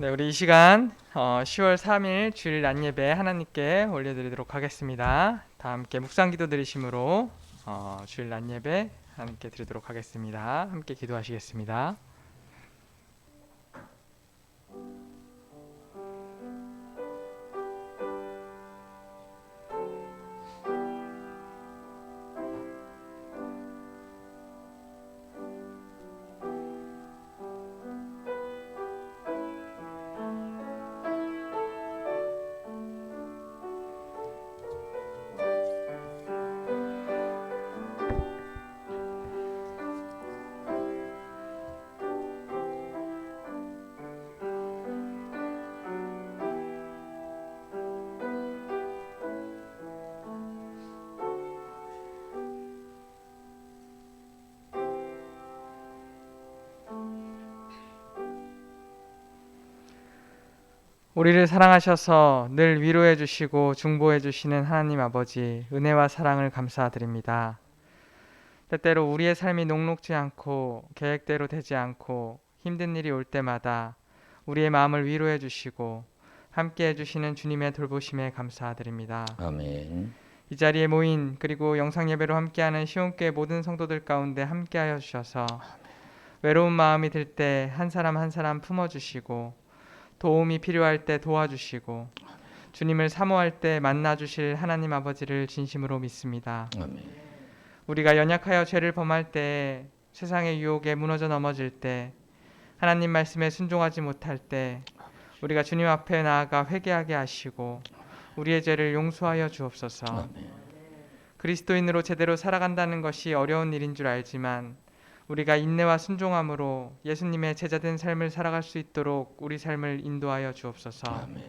네, 우리 이 시간 10월 3일 주일 낮예배 하나님께 올려드리도록 하겠습니다. 다 함께 묵상기도 드리심으로 주일 낮예배 하나님께 드리도록 하겠습니다. 함께 기도하시겠습니다. 우리를 사랑하셔서 늘 위로해 주시고 중보해 주시는 하나님 아버지, 은혜와 사랑을 감사드립니다. 때때로 우리의 삶이 녹록지 않고 계획대로 되지 않고 힘든 일이 올 때마다 우리의 마음을 위로해 주시고 함께 해주시는 주님의 돌보심에 감사드립니다. 아멘. 이 자리에 모인 그리고 영상 예배로 함께하는 시온교회 모든 성도들 가운데 함께하여 주셔서 외로운 마음이 들 때 한 사람 한 사람 품어주시고 도움이 필요할 때 도와주시고 주님을 사모할 때 만나주실 하나님 아버지를 진심으로 믿습니다. 아멘. 우리가 연약하여 죄를 범할 때, 세상의 유혹에 무너져 넘어질 때, 하나님 말씀에 순종하지 못할 때 우리가 주님 앞에 나아가 회개하게 하시고 우리의 죄를 용서하여 주옵소서. 아멘. 그리스도인으로 제대로 살아간다는 것이 어려운 일인 줄 알지만 우리가 인내와 순종함으로 예수님의 제자된 삶을 살아갈 수 있도록 우리 삶을 인도하여 주옵소서. 아멘.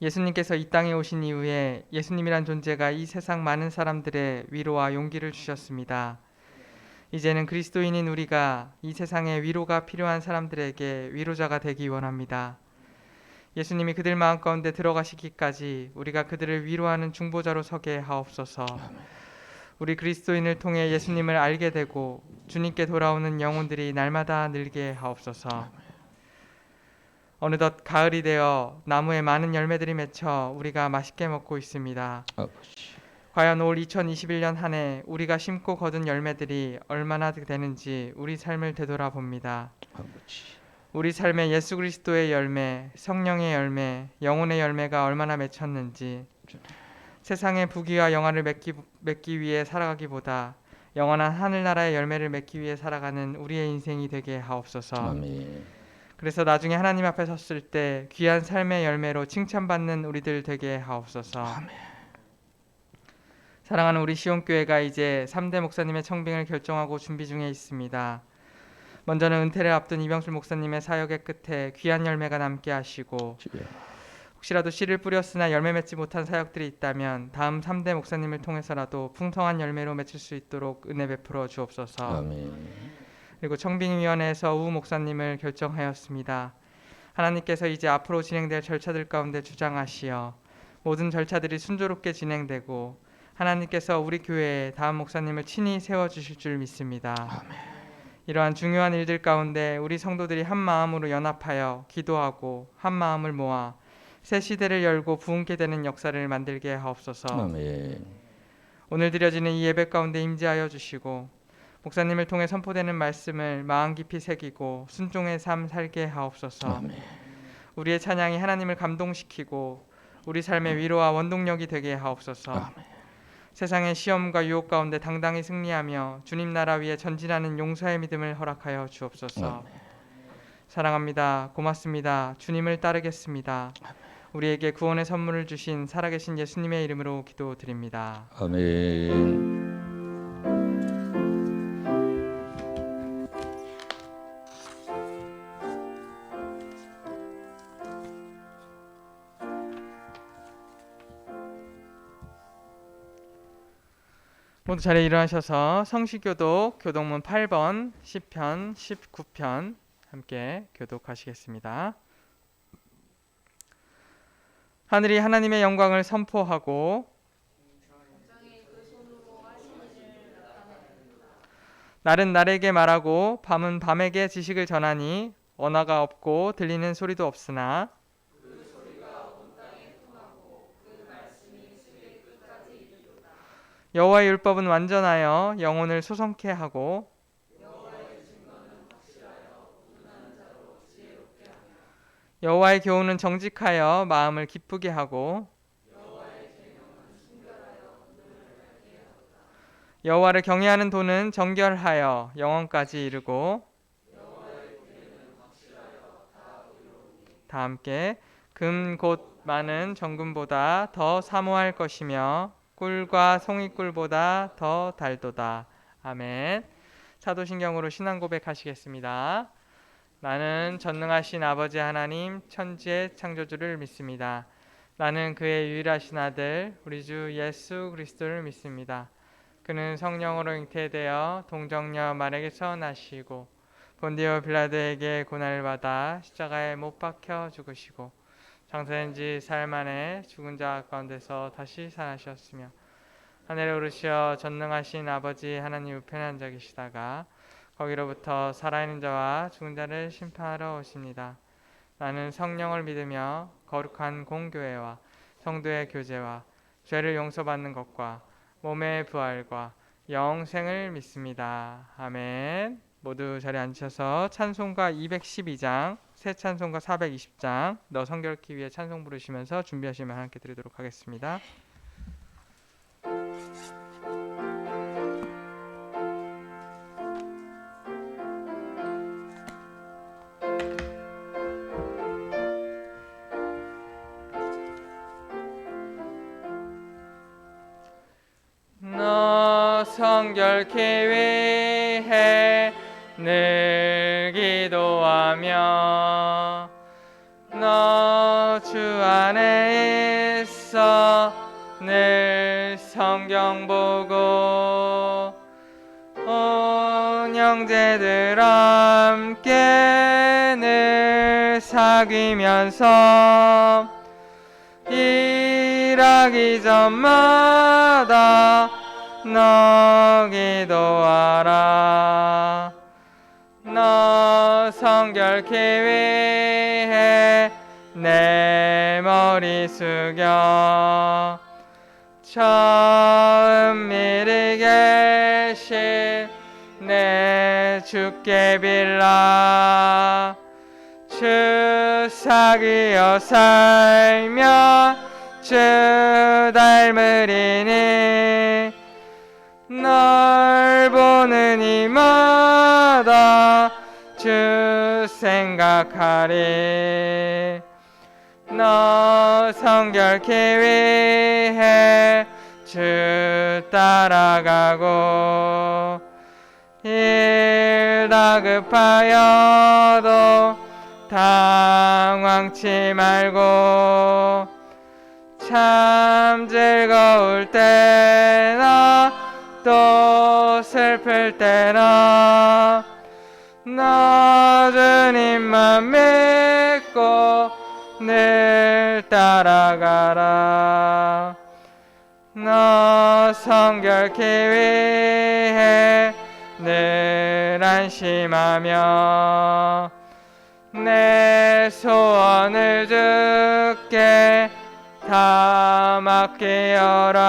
예수님께서 이 땅에 오신 이후에 예수님이란 존재가 이 세상 많은 사람들의 위로와 용기를 주셨습니다. 이제는 그리스도인인 우리가 이 세상에 위로가 필요한 사람들에게 위로자가 되기 원합니다. 예수님이 그들 마음 가운데 들어가시기까지 우리가 그들을 위로하는 중보자로 서게 하옵소서. 우리 그리스도인을 통해 예수님을 알게 되고 주님께 돌아오는 영혼들이 날마다 늘게 하옵소서. 어느덧 가을이 되어 나무에 많은 열매들이 맺혀 우리가 맛있게 먹고 있습니다. 아버지. 과연 올 2021년 한 해 우리가 심고 거둔 열매들이 얼마나 되는지 우리 삶을 되돌아봅니다. 아버지. 우리 삶에 예수 그리스도의 열매, 성령의 열매, 영혼의 열매가 얼마나 맺혔는지, 세상의 부귀와 영화를 맺기 위해 살아가기보다 영원한 하늘나라의 열매를 맺기 위해 살아가는 우리의 인생이 되게 하옵소서. 아멘. 그래서 나중에 하나님 앞에 섰을 때 귀한 삶의 열매로 칭찬받는 우리들 되게 하옵소서. 아멘. 사랑하는 우리 시온교회가 이제 3대 목사님의 청빙을 결정하고 준비 중에 있습니다. 먼저는 은퇴를 앞둔 이병술 목사님의 사역의 끝에 귀한 열매가 남게 하시고, 주여. 혹시라도 씨를 뿌렸으나 열매 맺지 못한 사역들이 있다면 다음 3대 목사님을 통해서라도 풍성한 열매로 맺힐 수 있도록 은혜 베풀어 주옵소서. 아멘. 그리고 청빙위원회에서 우 목사님을 결정하였습니다. 하나님께서 이제 앞으로 진행될 절차들 가운데 주장하시어 모든 절차들이 순조롭게 진행되고 하나님께서 우리 교회에 다음 목사님을 친히 세워주실 줄 믿습니다. 아멘. 이러한 중요한 일들 가운데 우리 성도들이 한 마음으로 연합하여 기도하고 한 마음을 모아 새 시대를 열고 부흥케 되는 역사를 만들게 하옵소서. 아멘. 오늘 드려지는 이 예배 가운데 임재하여 주시고 목사님을 통해 선포되는 말씀을 마음 깊이 새기고 순종의 삶 살게 하옵소서. 아멘. 우리의 찬양이 하나님을 감동시키고 우리 삶의 위로와 원동력이 되게 하옵소서. 아멘. 세상의 시험과 유혹 가운데 당당히 승리하며 주님 나라 위에 전진하는 용서의 믿음을 허락하여 주옵소서. 아멘. 사랑합니다. 고맙습니다. 주님을 따르겠습니다. 우리에게 구원의 선물을 주신 살아계신 예수님의 이름으로 기도드립니다. 아멘. 모두 자리에 일어나셔서 성시교독 교독문 8번 10편 19편 함께 교독하시겠습니다. 하늘이 하나님의 영광을 선포하고 날은 날에게 말하고 밤은 밤에게 지식을 전하니 언어가 없고 들리는 소리도 없으나 여호와의 율법은 완전하여 영혼을 소성케 하고 여호와의 교훈은 정직하여 마음을 기쁘게 하고 여호와를 경외하는 도는 정결하여 영원까지 이르고 다 함께 금 곧 많은 정금보다 더 사모할 것이며 꿀과 송이꿀보다 더 달도다. 아멘. 사도신경으로 신앙 고백하시겠습니다. 나는 전능하신 아버지 하나님 천지의 창조주를 믿습니다. 나는 그의 유일하신 아들 우리 주 예수 그리스도를 믿습니다. 그는 성령으로 잉태되어 동정녀 마리아에게서 나시고 본디오 빌라도에게 고난을 받아 십자가에 못 박혀 죽으시고 장사된 지 사흘 만에 죽은 자 가운데서 다시 살아나셨으며 하늘에 오르시어 전능하신 아버지 하나님 우편에 앉아 계시다가 거기로부터 살아있는 자와 죽은 자를 심판하러 오십니다. 나는 성령을 믿으며 거룩한 공교회와 성도의 교제와 죄를 용서받는 것과 몸의 부활과 영생을 믿습니다. 아멘. 모두 자리에 앉으셔서 찬송가 212장, 새 찬송가 420장 너 성결케 위해 찬송 부르시면서 준비하시면 함께 드리도록 하겠습니다. 너 성결케 위해 늘 기도하며 너 주 안에 있어 늘 성경 보고 온 형제들 함께 늘 사귀면서 일하기 전마다 너 기도하라. 너 성결케 위해 내 머리 숙여 처음 미리 계신 내 주께 빌라. 주 사귀어 살며 주 닮으리니 널 보는 이마다 주 생각하리. 너 성결케 위해 주 따라가고 일 다급하여도 당황치 말고 참 즐거울 때나 또 슬플 때나 나 주님만 믿고 늘 따라가라. 너 성결케 위해 늘 안심하며 내 소원을 주께 다 맡기어라.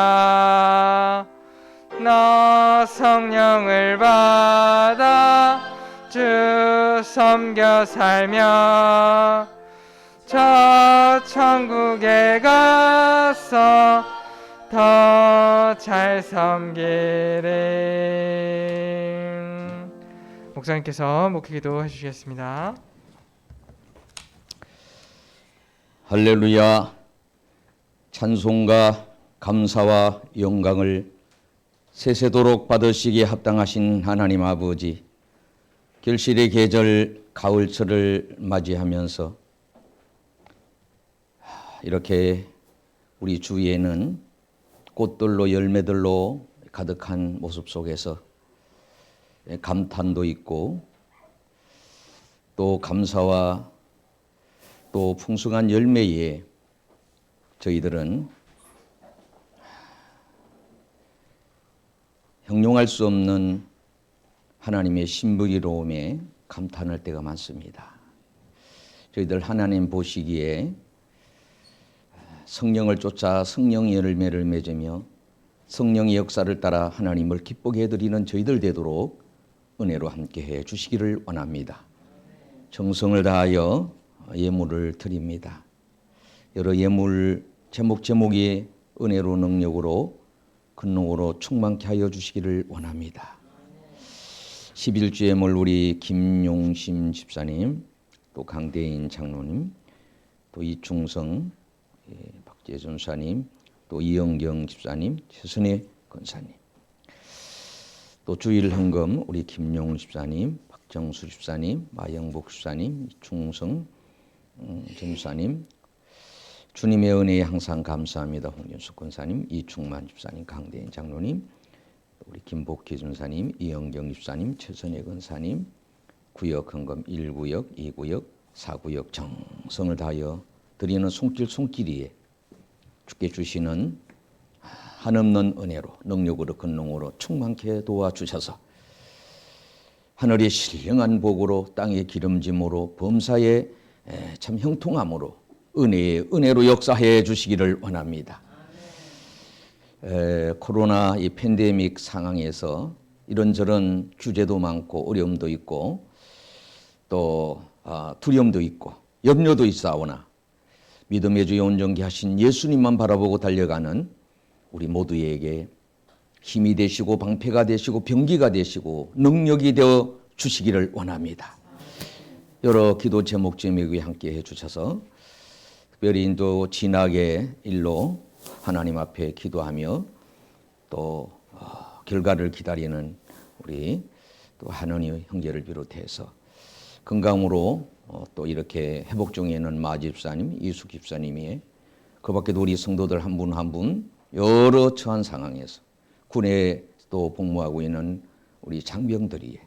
너 성령을 받아 주 섬겨 살며 저 천국에 가서 더 잘 섬기리. 목사님께서 목회기도 해주시겠습니다. 할렐루야. 찬송과 감사와 영광을 세세도록 받으시기에 합당하신 하나님 아버지, 결실의 계절 가을철을 맞이하면서 이렇게 우리 주위에는 꽃들로 열매들로 가득한 모습 속에서 감탄도 있고 또 감사와 또 풍성한 열매에 저희들은 형용할 수 없는 하나님의 신부이로움에 감탄할 때가 많습니다. 저희들 하나님 보시기에 성령을 쫓아 성령의 열매를 맺으며 성령의 역사를 따라 하나님을 기쁘게 해드리는 저희들 되도록 은혜로 함께해 주시기를 원합니다. 정성을 다하여 예물을 드립니다. 여러 예물 제목이 은혜로 능력으로 근능으로 충만케 하여 주시기를 원합니다. 11주 예물 우리 김용심 집사님, 또 강대인 장로님, 또 이충성 박재준 사님, 또 이영경 집사님, 최선혜 권사님, 또 주일 헌금 우리 김용훈 집사님, 박정수 집사님, 마영복 집사님, 이충성 전사님, 주님의 은혜에 항상 감사합니다. 홍준숙 권사님, 이충만 집사님, 강대인 장로님, 우리 김복희 전사님, 이영경 집사님, 최선혜 권사님, 구역 헌금 1구역, 2구역, 4구역 정성을 다하여 드리는 손길이에 주께 주시는 한없는 은혜로 능력으로 근능으로 충만케 도와주셔서 하늘의 신령한 복으로 땅의 기름짐으로 범사의 참 형통함으로 은혜로 역사해 주시기를 원합니다. 코로나 이 팬데믹 상황에서 이런저런 규제도 많고 어려움도 있고 또 두려움도 있고 염려도 있사오나 믿음의 주에 온전케 하신 예수님만 바라보고 달려가는 우리 모두에게 힘이 되시고 방패가 되시고 병기가 되시고 능력이 되어 주시기를 원합니다. 여러 기도 제목 제목에 함께 해주셔서 특별히 또 진학의 일로 하나님 앞에 기도하며 또 결과를 기다리는 우리 또 한은희 형제를 비롯해서 건강으로 또 이렇게 회복 중에 있는 마 집사님, 이숙 집사님이 그 밖에도 우리 성도들 한 분 한 분 여러 처한 상황에서 군에 또 복무하고 있는 우리 장병들이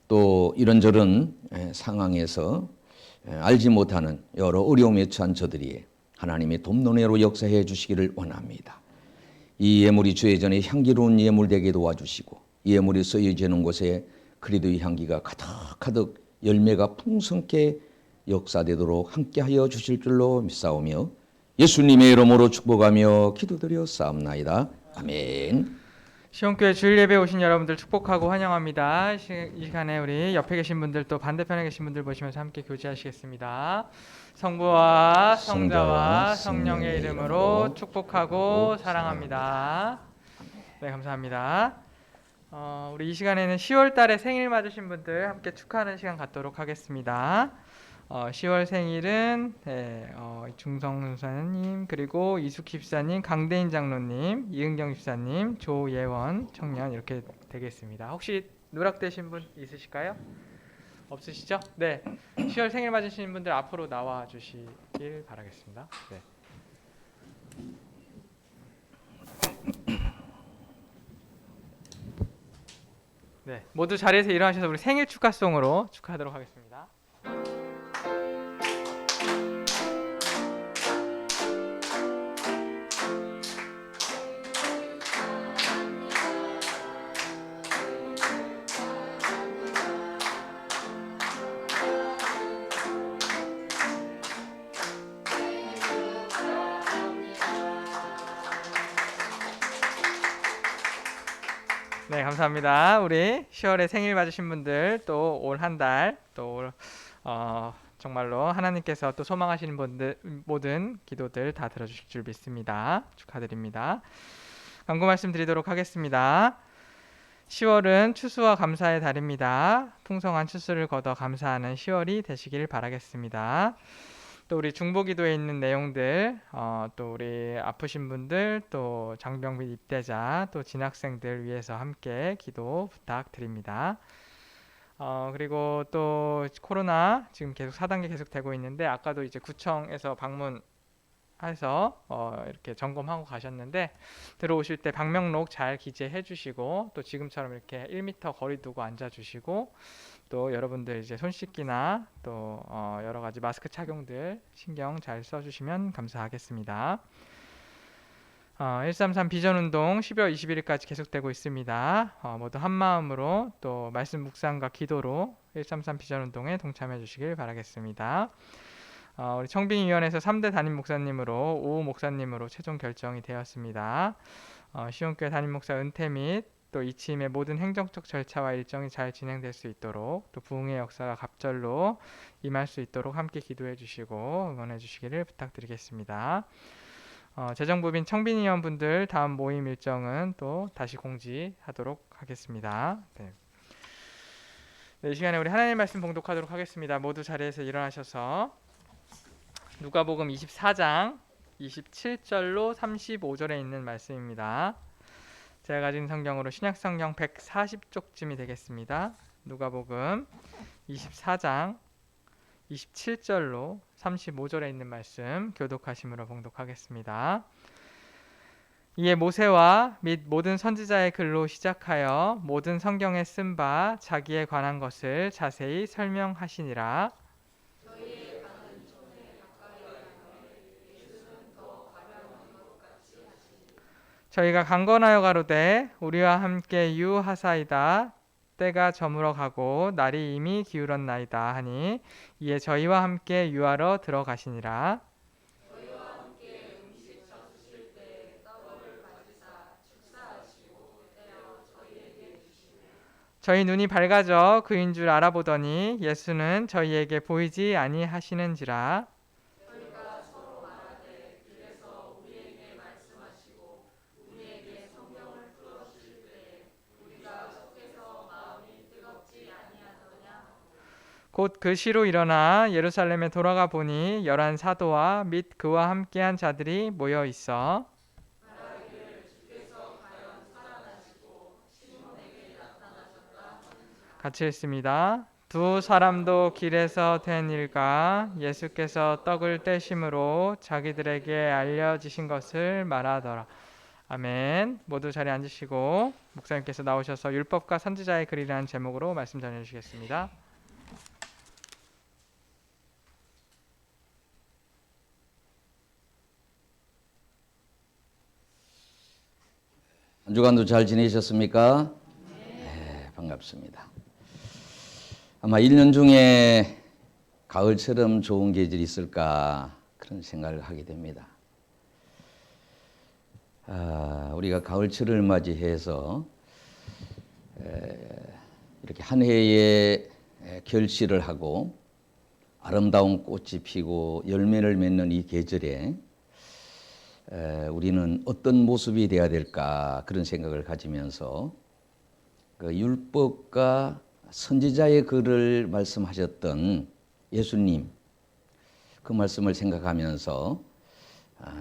또 이런저런 상황에서 알지 못하는 여러 어려움에 처한 저들이 하나님의 돕노래로 역사해 주시기를 원합니다. 이 예물이 주의 전에 향기로운 예물 되게 도와주시고 이 예물이 쓰여지는 곳에 그리도의 향기가 가득가득 열매가 풍성케 역사되도록 함께하여 주실 줄로 믿사오며 예수님의 이름으로 축복하며 기도드려 싸움나이다. 아멘. 시온교회 주일 예배 오신 여러분들 축복하고 환영합니다. 이 시간에 우리 옆에 계신 분들 또 반대편에 계신 분들 보시면서 함께 교제하시겠습니다. 성부와 성자와 성령의 이름으로 축복하고 사랑합니다. 네, 감사합니다. 우리 이 시간에는 10월 달에 생일 맞으신 분들 함께 축하하는 시간 갖도록 하겠습니다. 10월 생일은 중성 선사님, 그리고 이숙 집사님, 강대인 장로님, 이은경 집사님, 조예원 청년 이렇게 되겠습니다. 혹시 누락되신 분 있으실까요? 없으시죠? 네. 10월 생일 맞으시는 분들 앞으로 나와 주시길 바라겠습니다. 네. 네, 모두 자리에서 일어나셔서 우리 생일 축하송으로 축하하도록 하겠습니다. 네, 감사합니다. 우리 10월에 생일 맞으신 분들 또 올 한 달 또 정말로 하나님께서 또 소망하시는 분들 모든 기도들 다 들어주실 줄 믿습니다. 축하드립니다. 간구 말씀 드리도록 하겠습니다. 10월은 추수와 감사의 달입니다. 풍성한 추수를 거둬 감사하는 10월이 되시길 바라겠습니다. 또 우리 중보기도에 있는 내용들, 또 우리 아프신 분들, 또 장병 및 입대자, 또 진학생들 위해서 함께 기도 부탁드립니다. 그리고 또 코로나 지금 계속 4단계 계속 되고 있는데 아까도 이제 구청에서 방문해서 이렇게 점검하고 가셨는데 들어오실 때 방명록 잘 기재해 주시고 또 지금처럼 이렇게 1m 거리 두고 앉아 주시고 또 여러분들 이제 손 씻기나 또 여러 가지 마스크 착용들 신경 잘 써주시면 감사하겠습니다. 133 비전운동 12월 21일까지 계속되고 있습니다. 모두 한마음으로 또 말씀 묵상과 기도로 133 비전운동에 동참해 주시길 바라겠습니다. 우리 청빙위원회에서 3대 담임 목사님으로 오 목사님으로 최종 결정이 되었습니다. 시온교회 담임 목사 은퇴 및 또 이침의 모든 행정적 절차와 일정이 잘 진행될 수 있도록 또 부흥의 역사가 갑절로 임할 수 있도록 함께 기도해 주시고 응원해 주시기를 부탁드리겠습니다. 재정부빈 청빈위원분들 다음 모임 일정은 또 다시 공지하도록 하겠습니다. 네. 이 시간에 우리 하나님의 말씀 봉독하도록 하겠습니다. 모두 자리에서 일어나셔서 누가복음 24장 27절로 35절에 있는 말씀입니다. 제가 가진 성경으로 신약성경 140쪽쯤이 되겠습니다. 누가복음 24장 27절로 35절에 있는 말씀 교독하심으로 봉독하겠습니다. 이에 모세와 및 모든 선지자의 글로 시작하여 모든 성경에 쓴 바 자기에 관한 것을 자세히 설명하시니라. 저희가 강건하여 가로되 우리와 함께 유하사이다. 때가 저물어 가고 날이 이미 기울었나이다 하니 이에 저희와 함께 유하러 들어가시니라. 저희 눈이 밝아져 그인 줄 알아보더니 예수는 저희에게 보이지 아니하시는지라. 곧 그 시로 일어나 예루살렘에 돌아가 보니 11 사도와 및 그와 함께한 자들이 모여 있어 같이 읽습니다. 두 사람도 길에서 된 일과 예수께서 떡을 떼심으로 자기들에게 알려지신 것을 말하더라. 아멘. 모두 자리에 앉으시고 목사님께서 나오셔서 율법과 선지자의 글이라는 제목으로 말씀 전해주시겠습니다. 한 주간도 잘 지내셨습니까? 네, 반갑습니다. 아마 1년 중에 가을처럼 좋은 계절이 있을까 그런 생각을 하게 됩니다. 우리가 가을철을 맞이해서 이렇게 한 해의 결실을 하고 아름다운 꽃이 피고 열매를 맺는 이 계절에 우리는 어떤 모습이 되어야 될까 그런 생각을 가지면서 그 율법과 선지자의 글을 말씀하셨던 예수님 그 말씀을 생각하면서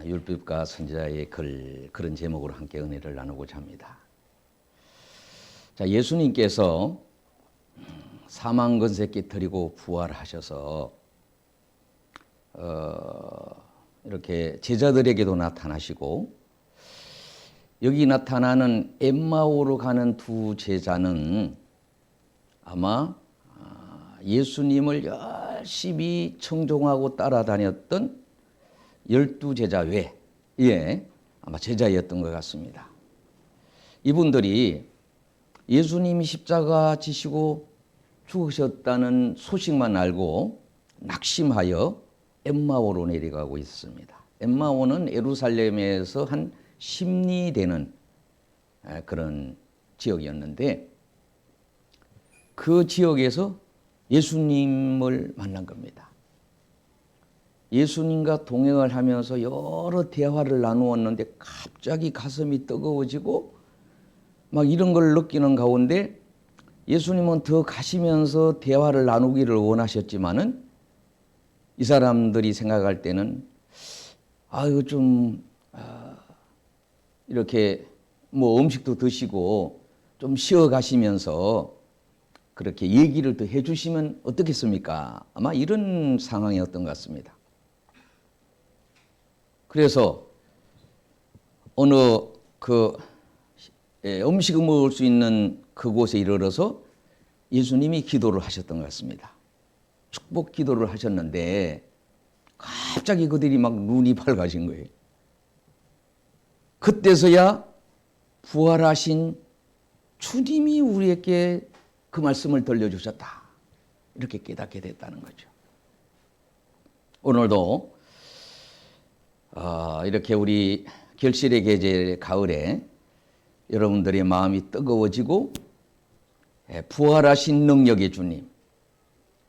율법과 선지자의 글 그런 제목으로 함께 은혜를 나누고자 합니다. 자, 예수님께서 사망 건세 깨뜨리고 부활하셔서 이렇게 제자들에게도 나타나시고 여기 나타나는 엠마오로 가는 두 제자는 아마 예수님을 열심히 청종하고 따라다녔던 12제자 외에 아마 제자였던 것 같습니다. 이분들이 예수님이 십자가 지시고 죽으셨다는 소식만 알고 낙심하여 엠마오로 내려가고 있습니다. 엠마오는 예루살렘에서 한 10리 되는 그런 지역이었는데 그 지역에서 예수님을 만난 겁니다. 예수님과 동행을 하면서 여러 대화를 나누었는데 갑자기 가슴이 뜨거워지고 막 이런 걸 느끼는 가운데 예수님은 더 가시면서 대화를 나누기를 원하셨지만은 이 사람들이 생각할 때는 이렇게 뭐 음식도 드시고 좀 쉬어 가시면서 그렇게 얘기를 더 해주시면 어떻겠습니까? 아마 이런 상황이었던 것 같습니다. 그래서 어느 음식을 먹을 수 있는 그곳에 이르러서 예수님이 기도를 하셨던 것 같습니다. 축복 기도를 하셨는데 갑자기 그들이 막 눈이 밝아진 거예요. 그때서야 부활하신 주님이 우리에게 그 말씀을 들려주셨다. 이렇게 깨닫게 됐다는 거죠. 오늘도 이렇게 우리 결실의 계절 가을에 여러분들의 마음이 뜨거워지고 부활하신 능력의 주님,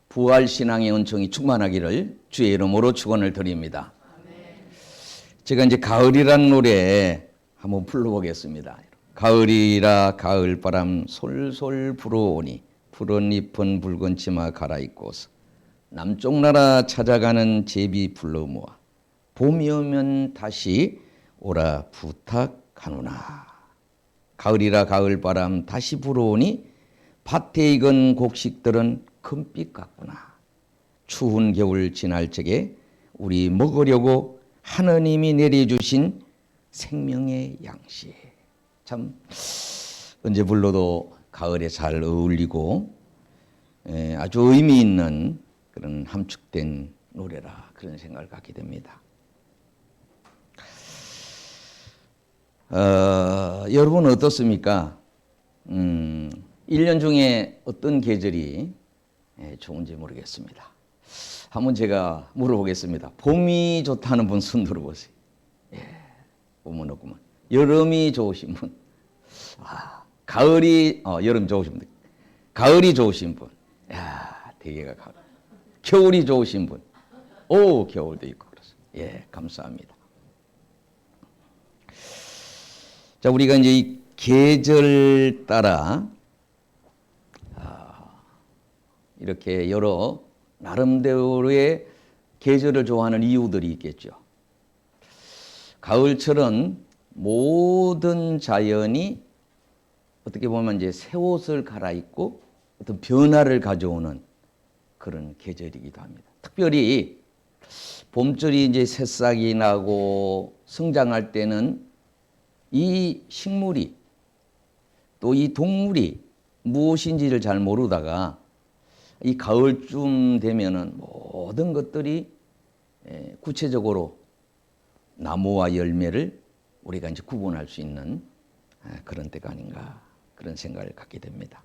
부활신앙의 은총이 충만하기를 주의 이름으로 축원을 드립니다. 제가 이제 가을이라는 노래 한번 불러보겠습니다. 가을이라 가을바람 솔솔 불어오니 푸른 잎은 붉은 치마 갈아입고서 남쪽 나라 찾아가는 제비 불러 모아 봄이 오면 다시 오라 부탁하노나. 가을이라 가을바람 다시 불어오니 밭에 익은 곡식들은 금빛 같구나. 추운 겨울 지날 적에 우리 먹으려고 하느님이 내려주신 생명의 양식. 참 언제 불러도 가을에 잘 어울리고 아주 의미 있는 그런 함축된 노래라 그런 생각을 갖게 됩니다. 여러분 어떻습니까? 1년 중에 어떤 계절이 좋은지 모르겠습니다. 한번 제가 물어보겠습니다. 봄이 좋다는 분 손 들어보세요. 봄은 없구만. 여름이 좋으신 분. 가을이 여름 좋으신 분. 가을이 좋으신 분. 대개가 가을. 겨울이 좋으신 분. 겨울도 있고 그렇습니다. 감사합니다. 자, 우리가 이제 이 계절 따라 이렇게 여러 나름대로의 계절을 좋아하는 이유들이 있겠죠. 가을철은 모든 자연이 어떻게 보면 이제 새 옷을 갈아입고 어떤 변화를 가져오는 그런 계절이기도 합니다. 특별히 봄철이 이제 새싹이 나고 성장할 때는 이 식물이 또 이 동물이 무엇인지를 잘 모르다가 이 가을쯤 되면은 모든 것들이 구체적으로 나무와 열매를 우리가 이제 구분할 수 있는 그런 때가 아닌가 그런 생각을 갖게 됩니다.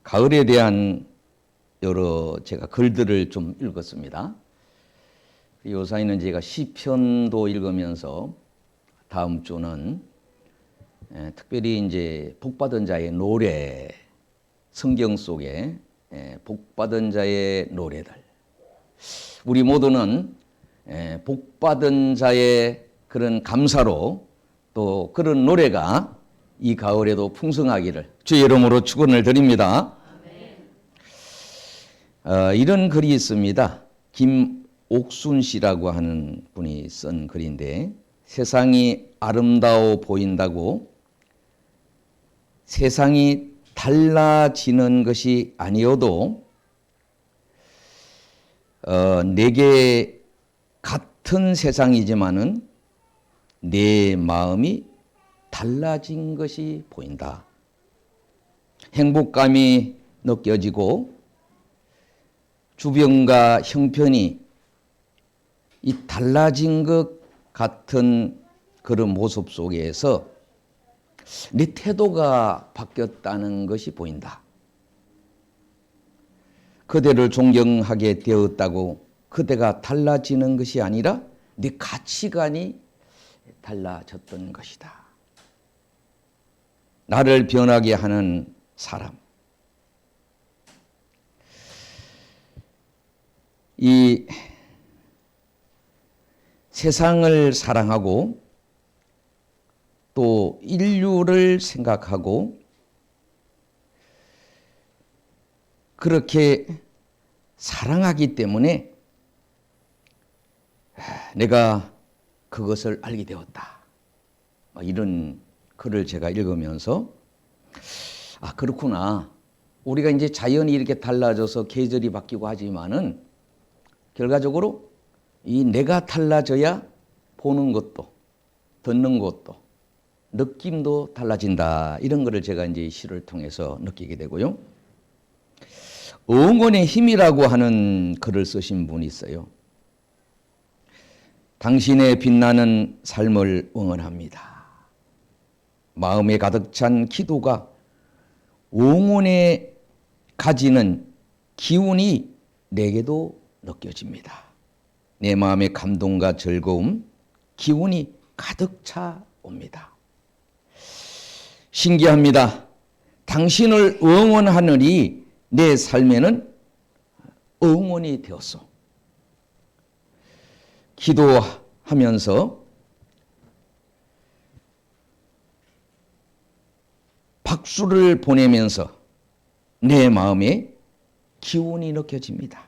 가을에 대한 여러 제가 글들을 좀 읽었습니다. 요사이는 제가 시편도 읽으면서 다음 주는 특별히 이제 복받은 자의 노래, 성경 속에 복받은 자의 노래들. 우리 모두는 복받은 자의 그런 감사로 또 그런 노래가 이 가을에도 풍성하기를 주의 이름으로 축원을 드립니다. 이런 글이 있습니다. 김옥순 씨라고 하는 분이 쓴 글인데 세상이 아름다워 보인다고 세상이 달라지는 것이 아니어도 내게 같은 세상이지만은 내 마음이 달라진 것이 보인다. 행복감이 느껴지고 주변과 형편이 이 달라진 것 같은 그런 모습 속에서 내 태도가 바뀌었다는 것이 보인다. 그대를 존경하게 되었다고 그대가 달라지는 것이 아니라 네 가치관이 달라졌던 것이다. 나를 변하게 하는 사람. 이 세상을 사랑하고 또 인류를 생각하고 그렇게 사랑하기 때문에 내가 그것을 알게 되었다. 이런 글을 제가 읽으면서 그렇구나. 우리가 이제 자연이 이렇게 달라져서 계절이 바뀌고 하지만은 결과적으로 이 내가 달라져야 보는 것도 듣는 것도 느낌도 달라진다. 이런 거를 제가 이제 시를 통해서 느끼게 되고요. 응원의 힘이라고 하는 글을 쓰신 분이 있어요. 당신의 빛나는 삶을 응원합니다. 마음에 가득 찬 기도가 응원에 가지는 기운이 내게도 느껴집니다. 내 마음의 감동과 즐거움, 기운이 가득 차 옵니다. 신기합니다. 당신을 응원하느니 내 삶에는 응원이 되었소. 기도하면서 박수를 보내면서 내 마음에 기운이 느껴집니다.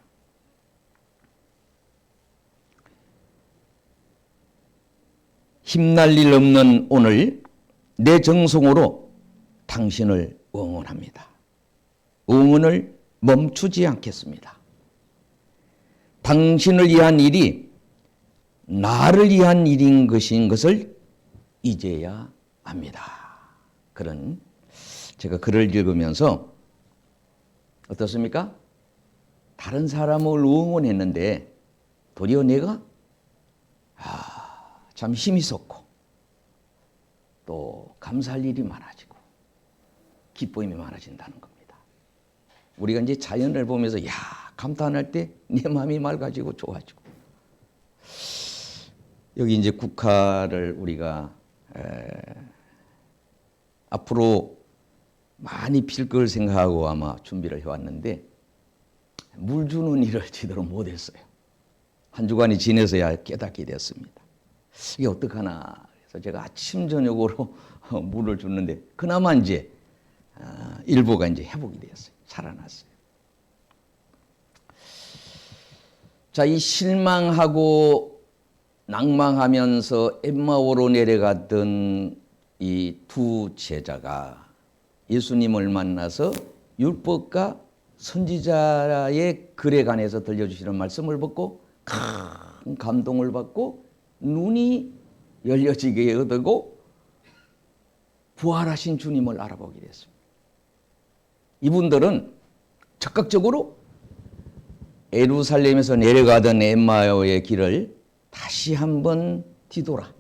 힘날 일 없는 오늘 내 정성으로 당신을 응원합니다. 응원을 멈추지 않겠습니다. 당신을 위한 일이 나를 위한 일인 것을 이제야 압니다. 그런 제가 글을 읽으면서 어떻습니까? 다른 사람을 응원했는데 도리어 내가 참 힘이 솟고 또 감사할 일이 많아지고 기쁨이 많아진다는 겁니다. 우리가 이제 자연을 보면서 감탄할 때 내 마음이 맑아지고 좋아지고, 여기 이제 국화를 우리가 앞으로 많이 필 걸 생각하고 아마 준비를 해왔는데 물 주는 일을 제대로 못했어요. 한 주간이 지내서야 깨닫게 됐습니다. 이게 어떡하나. 그래서 제가 아침 저녁으로 물을 줬는데 그나마 이제 일부가 이제 회복이 되었어요. 살아났어요. 자, 이 실망하고 낭망하면서 엠마오로 내려갔던 이 두 제자가 예수님을 만나서 율법과 선지자의 글에 관해서 들려주시는 말씀을 듣고 큰 감동을 받고 눈이 열려지게 얻고 부활하신 주님을 알아보게 됐습니다. 이분들은 적극적으로 예루살렘에서 내려가던 엠마오의 길을 다시 한번 뒤돌아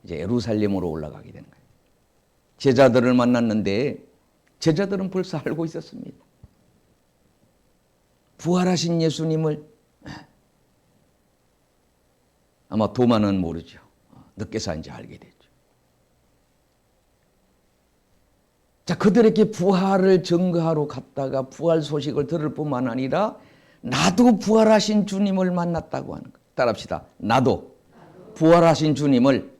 이제 예루살렘으로 올라가게 되는 거예요. 제자들을 만났는데 제자들은 벌써 알고 있었습니다. 부활하신 예수님을. 아마 도마는 모르죠. 늦게서 이제 알게 됐죠. 자, 그들에게 부활을 증거하러 갔다가 부활 소식을 들을 뿐만 아니라 나도 부활하신 주님을 만났다고 하는 거예요. 따라합시다. 나도 부활하신 주님을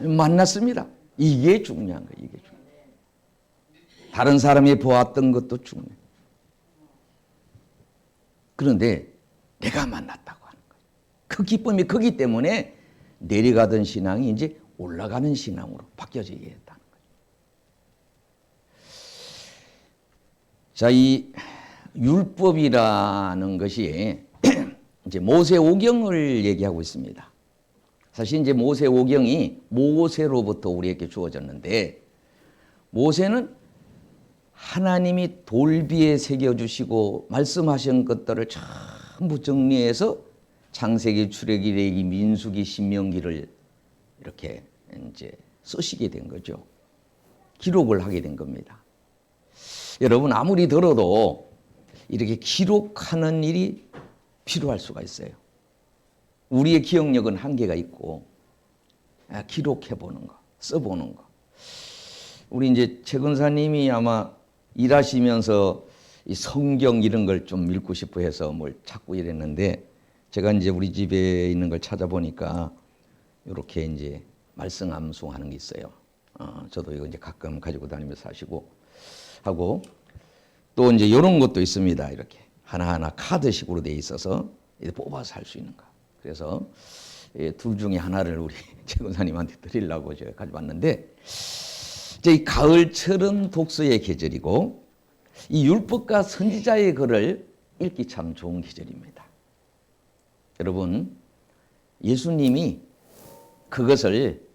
만났습니다. 이게 중요한 거예요. 이게 중요해요. 다른 사람이 보았던 것도 중요해요. 그런데 내가 만났다고 하는 거예요. 그 기쁨이 크기 때문에 내려가던 신앙이 이제 올라가는 신앙으로 바뀌어지게 했다는 거죠. 자, 이 율법이라는 것이 이제 모세오경을 얘기하고 있습니다. 사실 이제 모세오경이 모세로부터 우리에게 주어졌는데, 모세는 하나님이 돌비에 새겨주시고 말씀하신 것들을 전부 정리해서 창세기, 출애기, 레위기, 민수기, 신명기를 이렇게 이제 쓰시게 된 거죠. 기록을 하게 된 겁니다. 여러분, 아무리 들어도 이렇게 기록하는 일이 필요할 수가 있어요. 우리의 기억력은 한계가 있고, 기록해보는 거, 써보는 거. 우리 이제 최 권사님이 아마 일하시면서 이 성경 이런 걸 좀 읽고 싶어 해서 뭘 찾고 이랬는데, 제가 이제 우리 집에 있는 걸 찾아보니까 이렇게 이제 말씀 암송하는 게 있어요. 저도 이거 이제 가끔 가지고 다니면서 하시고 하고, 또 이제 이런 것도 있습니다. 이렇게 하나하나 카드식으로 돼 있어서 뽑아서 할 수 있는 거. 그래서 둘 중에 하나를 우리 최 권사님한테 드리려고 제가 가져왔는데, 이제 이 가을철은 독서의 계절이고 이 율법과 선지자의 글을 읽기 참 좋은 계절입니다. 여러분, 예수님이 그것을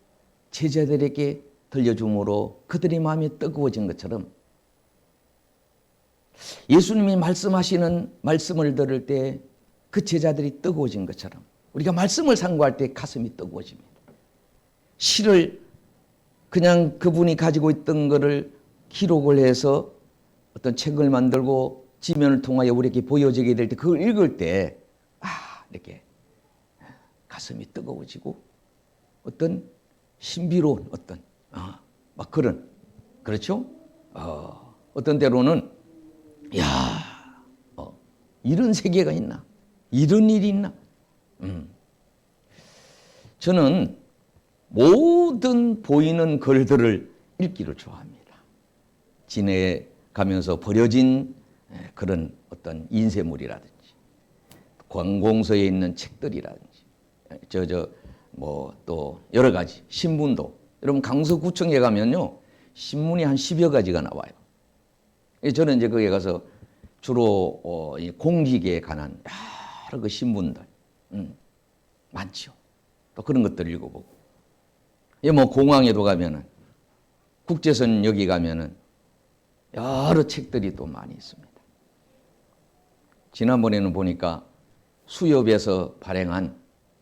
제자들에게 들려줌으로 그들의 마음이 뜨거워진 것처럼, 예수님이 말씀하시는 말씀을 들을 때 그 제자들이 뜨거워진 것처럼 우리가 말씀을 상고할 때 가슴이 뜨거워집니다. 시를 그냥 그분이 가지고 있던 것을 기록을 해서 어떤 책을 만들고 지면을 통하여 우리에게 보여지게 될 때 그걸 읽을 때 이렇게 가슴이 뜨거워지고 어떤 신비로운 어떤 막 그런 그렇죠? 어떤 때로는 이런 세계가 있나? 이런 일이 있나? 저는 모든 보이는 글들을 읽기를 좋아합니다. 지내가면서 버려진 그런 어떤 인쇄물이라든지 관공서에 있는 책들이라든지 뭐 또 여러 가지 신문도 여러분 강서구청에 가면요 신문이 한 10여 가지가 나와요. 저는 이제 거기에 가서 주로 공직에 관한 여러 그 신문들 많죠. 또 그런 것들 읽어보고 뭐 공항에도 가면은 국제선 여기 가면은 여러 책들이 또 많이 있습니다. 지난번에는 보니까 수협에서 발행한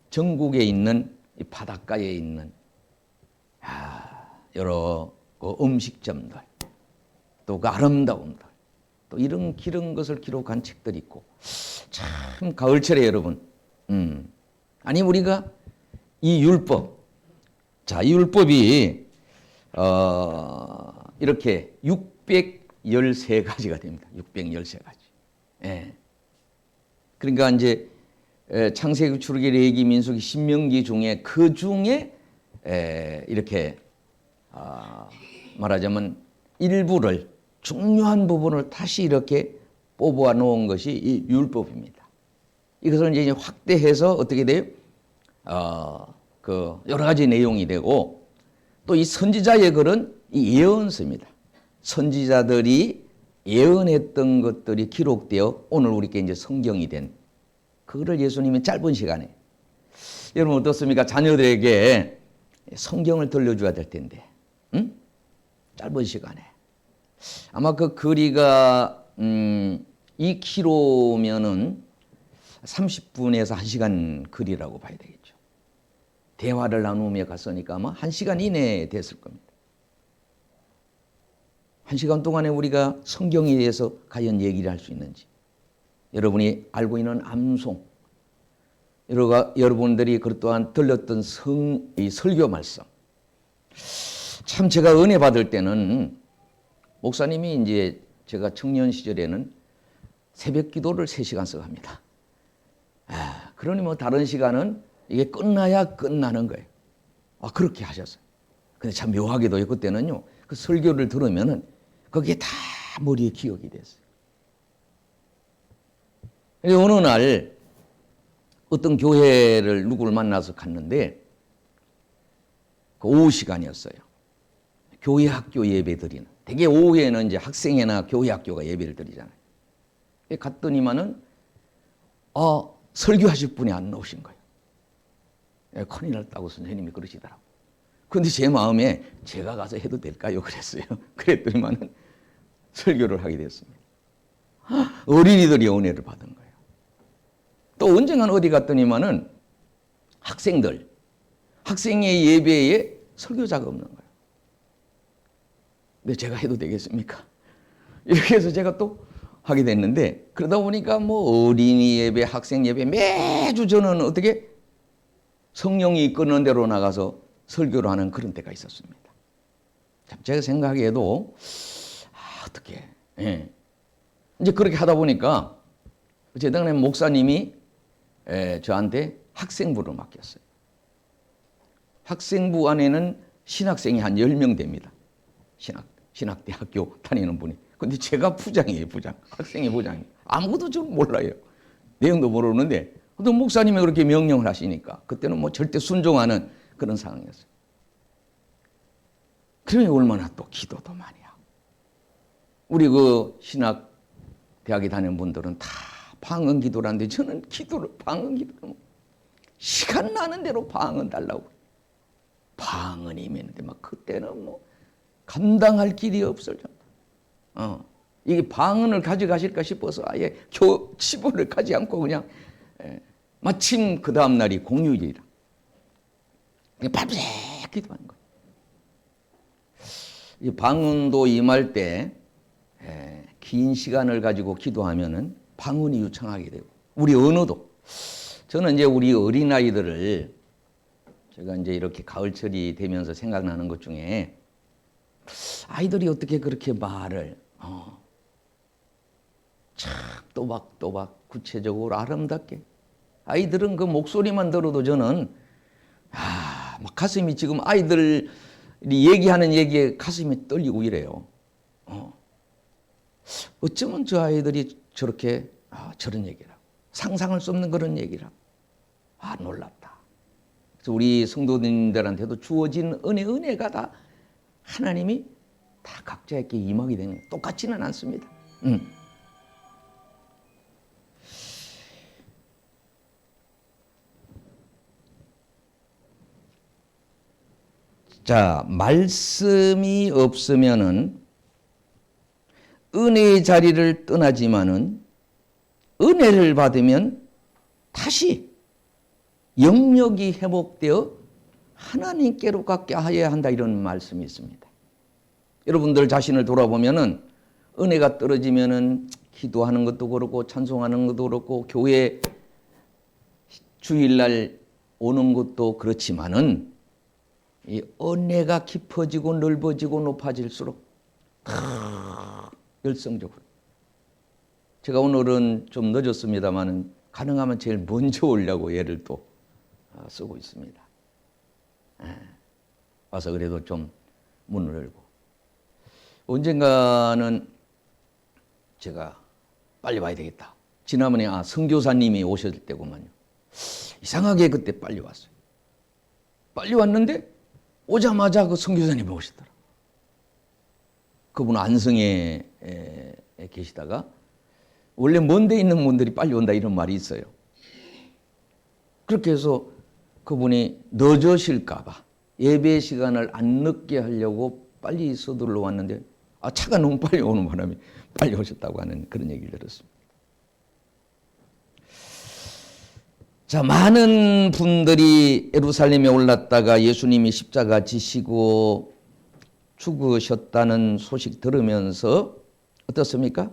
전국에 있는 이 바닷가에 있는 여러 그 음식점들 또 그 아름다움들 또 이런 것을 기록한 책들이 있고 참 가을철에 여러분 아니 우리가 이 율법 이 율법이 이렇게 613가지가 됩니다. 613가지. 예. 그러니까 이제 창세기, 출애굽기, 레위기, 민수기, 신명기 중에 그 중에 이렇게 말하자면 일부를 중요한 부분을 다시 이렇게 뽑아 놓은 것이 이 율법입니다. 이것을 이제 확대해서 어떻게 돼요? 그 여러 가지 내용이 되고 또 이 선지자의 글은 이 예언서입니다. 선지자들이 예언했던 것들이 기록되어 오늘 우리께 이제 성경이 된 그거를 예수님이 짧은 시간에 여러분 어떻습니까? 자녀들에게 성경을 들려줘야 될 텐데 짧은 시간에 아마 그 거리가 2km면은 30분에서 1시간 거리라고 봐야 되겠죠. 대화를 나누며 갔으니까 아마 1시간 이내에 됐을 겁니다. 1시간 동안에 우리가 성경에 대해서 과연 얘기를 할 수 있는지 여러분이 알고 있는 암송 여러분들이 그것 또한 들렸던 이 설교 말씀 참 제가 은혜 받을 때는 목사님이 이제 제가 청년 시절에는 새벽 기도를 3시간씩 합니다. 그러니 뭐 다른 시간은 이게 끝나야 끝나는 거예요. 그렇게 하셨어요. 근데 참 묘하게도 그때는요 그 설교를 들으면은 그게 다 머리에 기억이 됐어요. 어느 날 어떤 교회를 누구를 만나서 갔는데 그 오후 시간이었어요. 교회 학교 예배 드리는. 대개 오후에는 이제 학생회나 교회 학교가 예배를 드리잖아요. 갔더니만은 설교하실 분이 안 나오신 거예요. 큰일 났다고 선생님이 그러시더라고요. 그런데 제 마음에 제가 가서 해도 될까요? 그랬어요. 그랬더니만은 설교를 하게 됐습니다. 어린이들이 은혜를 받은 거예요. 또 언젠가는 어디 갔더니만은 학생의 예배에 설교자가 없는 거예요. 근데 제가 해도 되겠습니까? 이렇게 해서 제가 또 하게 됐는데 그러다 보니까 뭐 어린이 예배, 학생 예배 매주 저는 어떻게 성령이 이끄는 대로 나가서 설교를 하는 그런 때가 있었습니다. 제가 생각해도 어떻게 이제 그렇게 하다 보니까 제 당시 목사님이 저한테 학생부를 맡겼어요. 학생부 안에는 신학생이 한 10명 됩니다. 신학대학교 다니는 분이. 근데 제가 부장이에요, 부장. 학생이 부장이에요. 아무것도 좀 몰라요. 내용도 모르는데 또 목사님이 그렇게 명령을 하시니까 그때는 뭐 절대 순종하는 그런 상황이었어요. 그러니 얼마나 또 기도도 많이 하고. 우리 그 신학대학에 다니는 분들은 다 방언 기도를 하는데 저는 방언 기도를 시간 나는 대로 방언 달라고. 방언이 있는데 막 그때는 뭐 감당할 길이 없을 정도. 이게 방언을 가져가실까 싶어서 아예 집어를 가지 않고 그냥 마침 그 다음 날이 공휴일이라. 밤새 기도하는 거예요. 이 방언도 임할 때 긴 시간을 가지고 기도하면은 방언이 유창하게 되고, 우리 언어도, 저는 이제 우리 어린아이들을 제가 이제 이렇게 가을철이 되면서 생각나는 것 중에, 아이들이 어떻게 그렇게 말을 참 또박또박 구체적으로 아름답게, 아이들은 그 목소리만 들어도 저는 막 가슴이, 지금 아이들이 얘기하는 얘기에 가슴이 떨리고 이래요. 어쩌면 저 아이들이 저렇게 저런 얘기를 하고, 상상할 수 없는 그런 얘기를 하고, 놀랍다. 그래서 우리 성도님들한테도 주어진 은혜가 다 하나님이 다 각자에게 임하게 되는 거예요. 똑같지는 않습니다. 자, 말씀이 없으면은 은혜의 자리를 떠나지만은, 은혜를 받으면 다시 영역이 회복되어 하나님께로 가게 하여야 한다, 이런 말씀이 있습니다. 여러분들 자신을 돌아보면은 은혜가 떨어지면은 기도하는 것도 그렇고 찬송하는 것도 그렇고 교회 주일날 오는 것도 그렇지만은, 이 은혜가 깊어지고 넓어지고 높아질수록 열성적으로, 제가 오늘은 좀 늦었습니다만은 가능하면 제일 먼저 오려고 예를 또 쓰고 있습니다. 와서 그래도 좀 문을 열고, 언젠가는 제가 빨리 와야 되겠다. 지난번에 선교사님이 오셨을 때구만요. 이상하게 그때 빨리 왔어요. 빨리 왔는데 오자마자 그 선교사님이 오시더라. 그분은 안성에 계시다가, 원래 먼 데 있는 분들이 빨리 온다 이런 말이 있어요. 그렇게 해서 그분이 늦으실까 봐 예배 시간을 안 늦게 하려고 빨리 서둘러 왔는데, 차가 너무 빨리 오는 바람에 빨리 오셨다고 하는 그런 얘기를 들었습니다. 자, 많은 분들이 예루살렘에 올랐다가 예수님이 십자가 지시고 죽으셨다는 소식 들으면서 어떻습니까?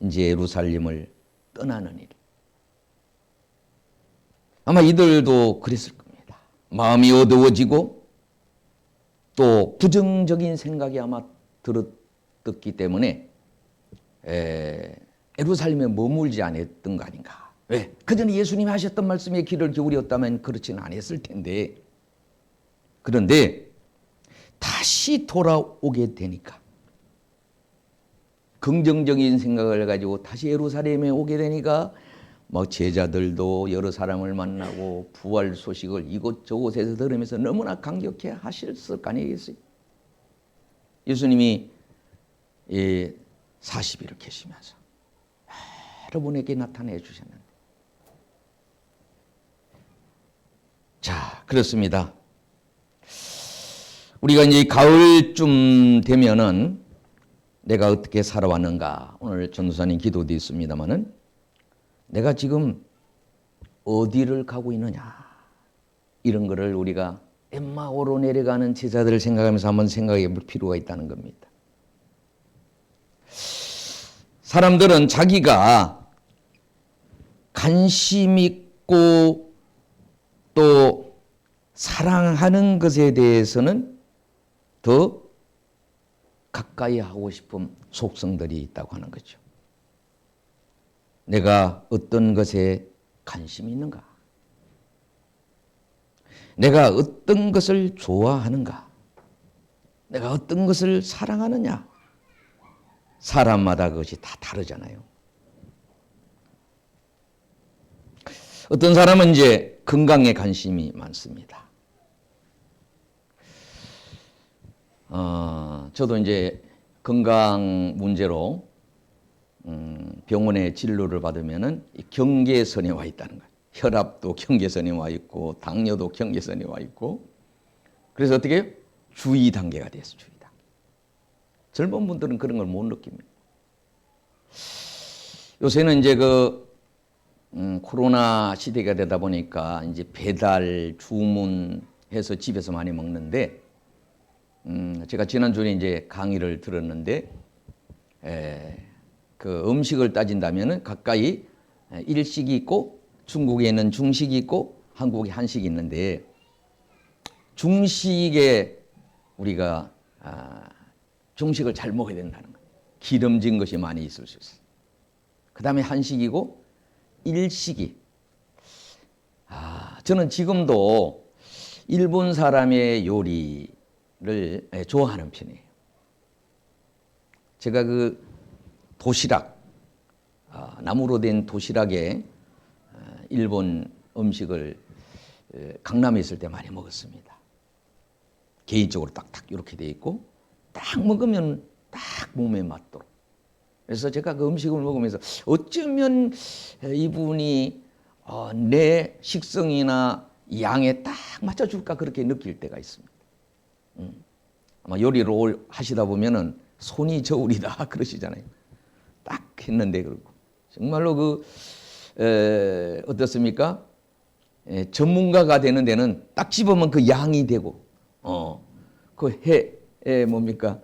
이제 예루살렘을 떠나는 일. 아마 이들도 그랬을 겁니다. 마음이 어두워지고 또 부정적인 생각이 아마 들었기 때문에 예루살렘에 머물지 않았던 거 아닌가. 왜? 그전에 예수님이 하셨던 말씀에 귀를 기울였다면 그렇지는 않았을 텐데, 그런데 다시 돌아오게 되니까, 긍정적인 생각을 가지고 다시 예루살렘에 오게 되니까 막 제자들도 여러 사람을 만나고 부활 소식을 이곳저곳에서 들으면서 너무나 감격해 하셨을 거 아니겠어요? 예수님이 40일을 계시면서 여러분에게 나타내 주셨는데, 자, 그렇습니다. 우리가 이제 가을쯤 되면은 내가 어떻게 살아왔는가, 오늘 전도사님 기도도 있습니다만은, 내가 지금 어디를 가고 있느냐, 이런 거를 우리가 엠마오로 내려가는 제자들을 생각하면서 한번 생각해 볼 필요가 있다는 겁니다. 사람들은 자기가 관심 있고 또 사랑하는 것에 대해서는 더 가까이 하고 싶은 속성들이 있다고 하는 거죠. 내가 어떤 것에 관심이 있는가? 내가 어떤 것을 좋아하는가? 내가 어떤 것을 사랑하느냐? 사람마다 그것이 다 다르잖아요. 어떤 사람은 이제 건강에 관심이 많습니다. 저도 이제 건강 문제로 병원에 진료를 받으면은 경계선에 와 있다는 거예요. 혈압도 경계선에 와 있고 당뇨도 경계선에 와 있고, 그래서 어떻게 해요? 주의 단계가 됐어요. 주의 단계. 젊은 분들은 그런 걸 못 느낍니다. 요새는 이제 코로나 시대가 되다 보니까 이제 배달, 주문해서 집에서 많이 먹는데, 제가 지난주에 이제 강의를 들었는데, 그 음식을 따진다면은 가까이 일식이 있고, 중국에는 중식이 있고, 한국에 한식이 있는데, 중식에 우리가 중식을 잘 먹어야 된다는 거예요. 기름진 것이 많이 있을 수 있어요. 그 다음에 한식이고 일식이. 저는 지금도 일본 사람의 요리를 좋아하는 편이에요. 제가 그 도시락, 나무로 된 도시락에 일본 음식을 강남에 있을 때 많이 먹었습니다. 개인적으로 딱딱 이렇게 돼 있고 딱 먹으면 딱 몸에 맞도록. 그래서 제가 그 음식을 먹으면서 어쩌면 이분이 내 식성이나 양에 딱 맞춰줄까 그렇게 느낄 때가 있습니다. 아마 요리를 하시다 보면은 손이 저울이다 그러시잖아요. 딱 했는데 그렇고 정말로 어떻습니까? 전문가가 되는 데는 딱 집으면 그 양이 되고 뭡니까?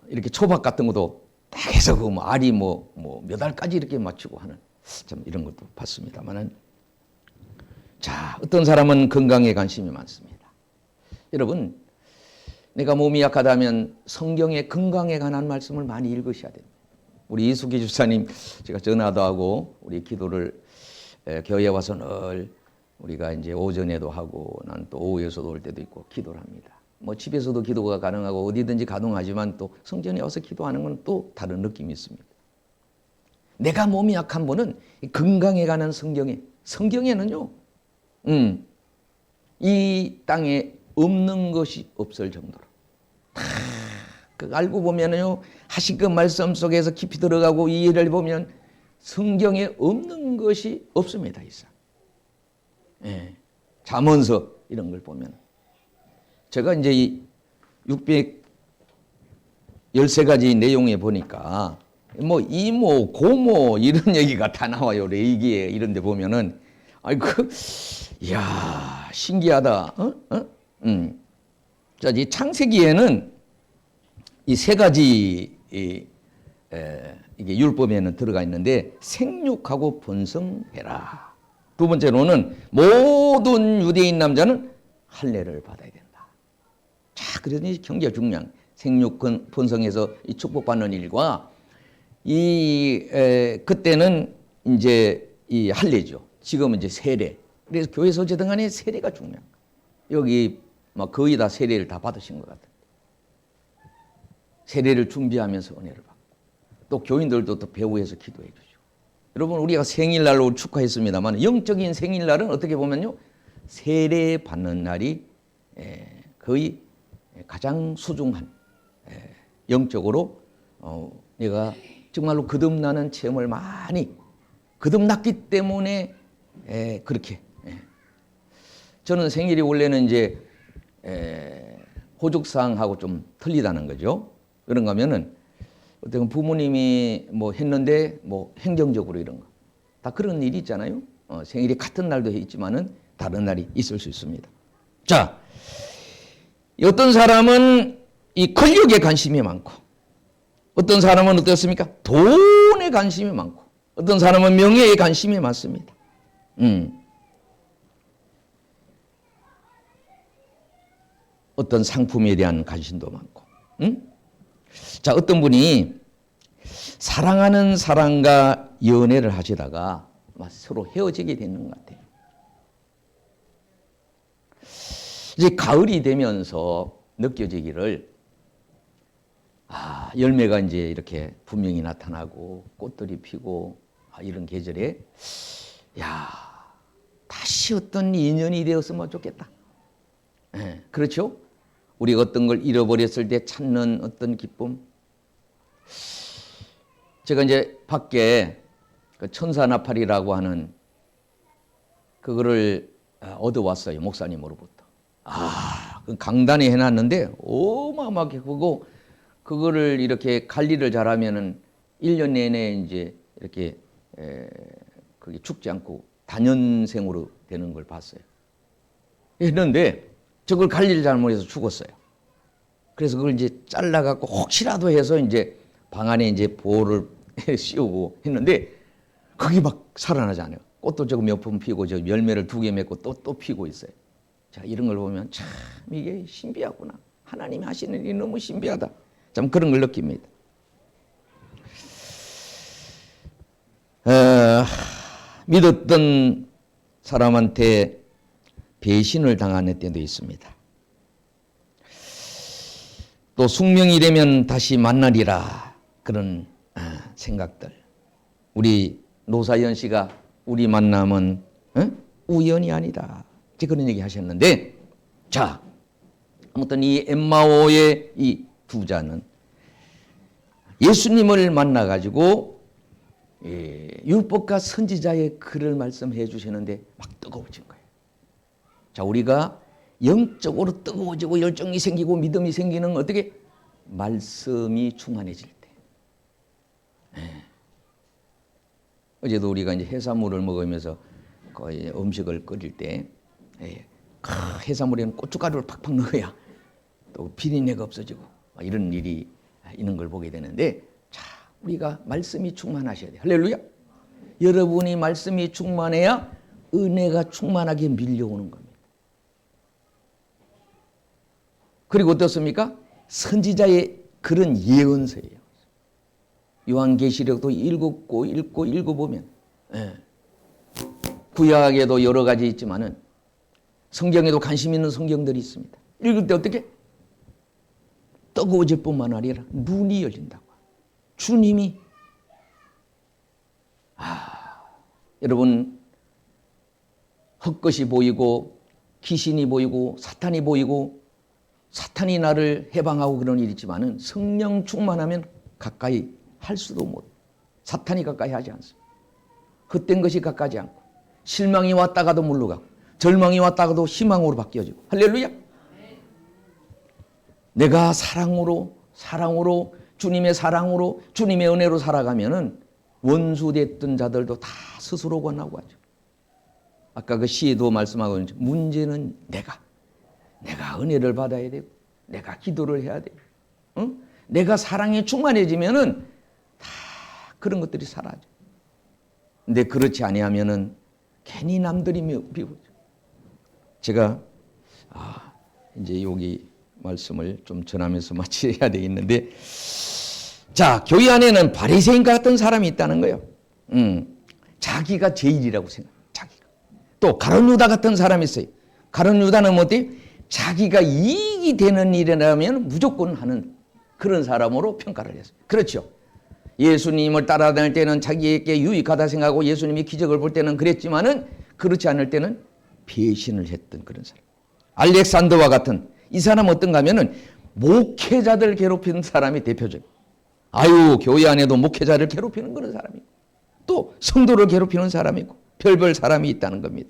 이렇게 초밥 같은 것도 딱 해서 그 알이 몇 알까지 이렇게 맞추고 하는 참 이런 것도 봤습니다만은. 자, 어떤 사람은 건강에 관심이 많습니다. 여러분, 내가 몸이 약하다면 성경의 건강에 관한 말씀을 많이 읽으셔야 됩니다. 우리 이수기 주사님, 제가 전화도 하고 우리 기도를 교회에 와서 늘 우리가 이제 오전에도 하고 난 또 오후에서도 올 때도 있고 기도를 합니다. 뭐 집에서도 기도가 가능하고 어디든지 가능하지만 또 성전에 와서 기도하는 건 또 다른 느낌이 있습니다. 내가 몸이 약한 분은 건강에 관한 성경에는요, 이 땅에 없는 것이 없을 정도로 다 알고 보면요, 하신 그 말씀 속에서 깊이 들어가고 이 일을 보면 성경에 없는 것이 없습니다. 이상. 잠언서 이런 걸 보면 제가 이제 이 613가지 내용에 보니까 뭐 이모, 고모 이런 얘기가 다 나와요. 레위기에 이런 데 보면은 이야, 신기하다. 자, 이 창세기에는 이 세 가지 이게 율법에는 들어가 있는데 생육하고 번성해라. 두 번째로는 모든 유대인 남자는 할례를 받아야 된다. 자, 그러니 굉장히 중요한 생육 번성해서 이 축복받는 일과 그때는 이제 이 할례죠. 지금은 이제 세례. 그래서 교회 소재등 간에 세례가 중요한 거예요. 여기 막 거의 다 세례를 다 받으신 것 같아요. 세례를 준비하면서 은혜를 받고 또 교인들도 또 배우해서 기도해 주죠. 여러분, 우리가 생일날로 축하했습니다만 영적인 생일날은 어떻게 보면요, 세례 받는 날이 거의 가장 소중한, 영적으로 내가 정말로 거듭나는 체험을 많이 거듭났기 때문에 그렇게. 저는 생일이 원래는 이제 호적상하고 좀 틀리다는 거죠. 그런가 하면은 어떤 부모님이 뭐 했는데 뭐 행정적으로 이런 거 다 그런 일이 있잖아요. 생일이 같은 날도 있지만은 다른 날이 있을 수 있습니다. 자, 어떤 사람은 이 권력에 관심이 많고, 어떤 사람은 어떻습니까? 돈에 관심이 많고, 어떤 사람은 명예에 관심이 많습니다. 어떤 상품에 대한 관심도 많고. 자, 어떤 분이 사랑하는 사람과 연애를 하시다가 서로 헤어지게 되는 것 같아요. 이제 가을이 되면서 느껴지기를, 열매가 이제 이렇게 분명히 나타나고 꽃들이 피고 이런 계절에 다시 어떤 인연이 되었으면 좋겠다. 그렇죠? 우리가 어떤 걸 잃어버렸을 때 찾는 어떤 기쁨. 제가 이제 밖에 그 천사나팔이라고 하는 그거를 얻어왔어요. 목사님으로부터. 그 강단에 해놨는데 어마어마하게 크고, 그거를 이렇게 관리를 잘하면은 1년 내내 이제 이렇게 그게 죽지 않고 단연생으로 되는 걸 봤어요. 했는데 저걸 관리를 잘못해서 죽었어요. 그래서 그걸 이제 잘라갖고 혹시라도 해서 이제 방 안에 이제 보호를 씌우고 했는데 그게 막 살아나지 않아요. 꽃도 저거 몇 번 피고 저 열매를 2개 맺고 또 피고 있어요. 자, 이런 걸 보면 참 이게 신비하구나. 하나님이 하시는 일이 너무 신비하다. 참 그런 걸 느낍니다. 믿었던 사람한테 배신을 당하는 때도 있습니다. 또 숙명이 되면 다시 만나리라 그런 생각들. 우리 노사연 씨가 우리 만남은 우연이 아니다. 그런 얘기 하셨는데, 자, 아무튼 이 엠마오의 이 두 자는 예수님을 만나가지고 율법과 선지자의 글을 말씀해 주시는데 막 뜨거워진 거예요. 자, 우리가 영적으로 뜨거워지고 열정이 생기고 믿음이 생기는 어떻게? 말씀이 충만해질 때. 어제도 우리가 이제 해산물을 먹으면서 거의 음식을 끓일 때 해산물에는 고춧가루를 팍팍 넣어야 또 비린내가 없어지고 이런 일이 있는 걸 보게 되는데, 자, 우리가 말씀이 충만하셔야 돼요. 할렐루야. 여러분이 말씀이 충만해야 은혜가 충만하게 밀려오는 겁니다. 그리고 어떻습니까? 선지자의 그런 예언서예요. 요한계시록도 읽어보면 구약에도 여러 가지 있지만은 성경에도 관심 있는 성경들이 있습니다. 읽을 때 어떻게? 뜨거워질 뿐만 아니라 눈이 열린다고. 주님이 여러분 헛것이 보이고 귀신이 보이고 사탄이 보이고 사탄이 나를 해방하고 그런 일이 있지만은 성령 충만하면 가까이 할 수도 못. 사탄이 가까이 하지 않습니다. 헛된 것이 가까지 않고 실망이 왔다가도 물러가고 절망이 왔다가도 희망으로 바뀌어지고. 할렐루야. 내가 사랑으로 주님의 사랑으로 주님의 은혜로 살아가면은 원수됐던 자들도 다 스스로 권하고 하죠. 아까 그 시에도 말씀하고 있는데 문제는 내가 은혜를 받아야 되고 내가 기도를 해야 돼요. 응? 내가 사랑에 충만해지면은 다 그런 것들이 사라져. 근데 그렇지 아니하면은 괜히 남들이 비우죠. 제가 이제 여기 말씀을 좀 전하면서 마쳐야 되겠는데, 자, 교회 안에는 바리새인 같은 사람이 있다는 거예요. 자기가 제일이라고 생각해요. 자기가. 또 가룟 유다 같은 사람이 있어요. 가룟 유다는 뭐지? 자기가 이익이 되는 일이라면 무조건 하는 그런 사람으로 평가를 했어요. 그렇죠. 예수님을 따라다닐 때는 자기에게 유익하다 생각하고 예수님이 기적을 볼 때는 그랬지만은 그렇지 않을 때는 배신을 했던 그런 사람. 알렉산더와 같은 이 사람 어떤가 하면은 목회자들 괴롭히는 사람이 대표적이에요. 교회 안에도 목회자를 괴롭히는 그런 사람이고 또 성도를 괴롭히는 사람이고 별별 사람이 있다는 겁니다.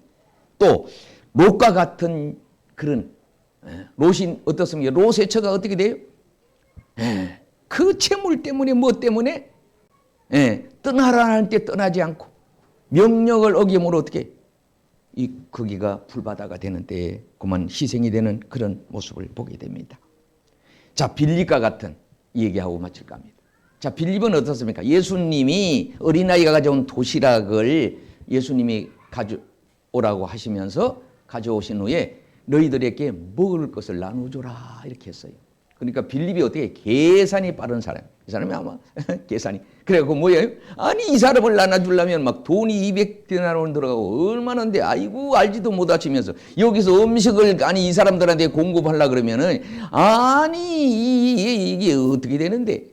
또 롯과 같은 그런 롯이 어떻습니까? 롯의 처가 어떻게 돼요? 그 채물 때문에 뭐 때문에 떠나라는 때 떠나지 않고 명령을 어김으로 어떻게 거기가 불바다가 되는 때에 그만 희생이 되는 그런 모습을 보게 됩니다. 자, 빌립과 같은 얘기하고 마칠까 합니다. 자, 빌립은 어떻습니까? 예수님이 어린아이가 가져온 도시락을 예수님이 가져오라고 하시면서 가져오신 후에 너희들에게 먹을 것을 나눠줘라 이렇게 했어요. 그러니까 빌립이 어떻게 계산이 빠른 사람. 이 사람이 아마 계산이. 그래갖고 뭐예요? 아니 이 사람을 나눠주려면 막 돈이 200데나리온 들어가고 얼마나인데 아이고 알지도 못하시면서 여기서 음식을 이 사람들한테 공급하려고 그러면은 이게 어떻게 되는데?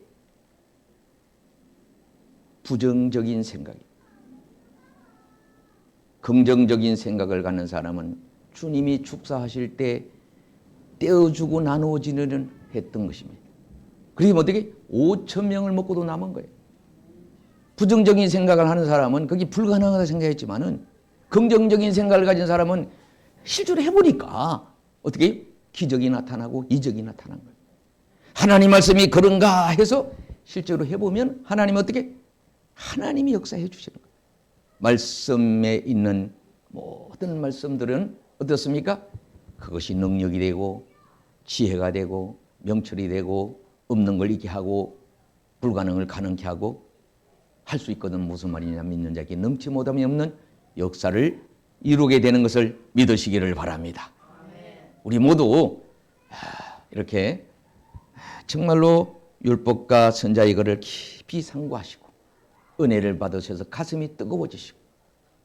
부정적인 생각이. 긍정적인 생각을 갖는 사람은 주님이 축사하실 때 떼어주고 나누어지는 했던 것입니다. 그리고 어떻게 5,000명을 먹고도 남은 거예요. 부정적인 생각을 하는 사람은 그게 불가능하다 생각했지만은 긍정적인 생각을 가진 사람은 실제로 해보니까 어떻게 기적이 나타나고 이적이 나타난 거예요. 하나님 말씀이 그런가 해서 실제로 해보면 하나님이 어떻게? 하나님이 역사해 주시는 거예요. 말씀에 있는 모든 말씀들은 어떻습니까? 그것이 능력이 되고 지혜가 되고 명철이 되고 없는 걸 있게 하고 불가능을 가능케 하고 할 수 있거든. 무슨 말이냐? 믿는 자에게 넘치 못함이 없는 역사를 이루게 되는 것을 믿으시기를 바랍니다. 우리 모두 이렇게 정말로 율법과 선자의 글을 깊이 상고하시고 은혜를 받으셔서 가슴이 뜨거워지시고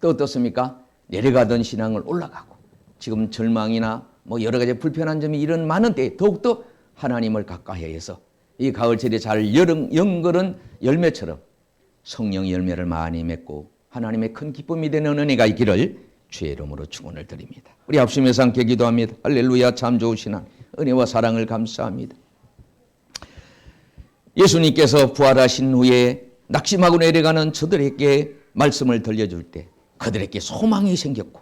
또 어떻습니까? 내려가던 신앙을 올라가고 지금 절망이나 여러 가지 불편한 점이 이런 많은 때에 더욱더 하나님을 가까이 해서 이 가을철에 잘 연걸은 열매처럼 성령의 열매를 많이 맺고 하나님의 큰 기쁨이 되는 은혜가 있기를 주의 이름으로 축원을 드립니다. 우리 합심해서 함께 기도합니다. 할렐루야. 참 좋으신 하나님, 은혜와 사랑을 감사합니다. 예수님께서 부활하신 후에 낙심하고 내려가는 저들에게 말씀을 들려줄 때 그들에게 소망이 생겼고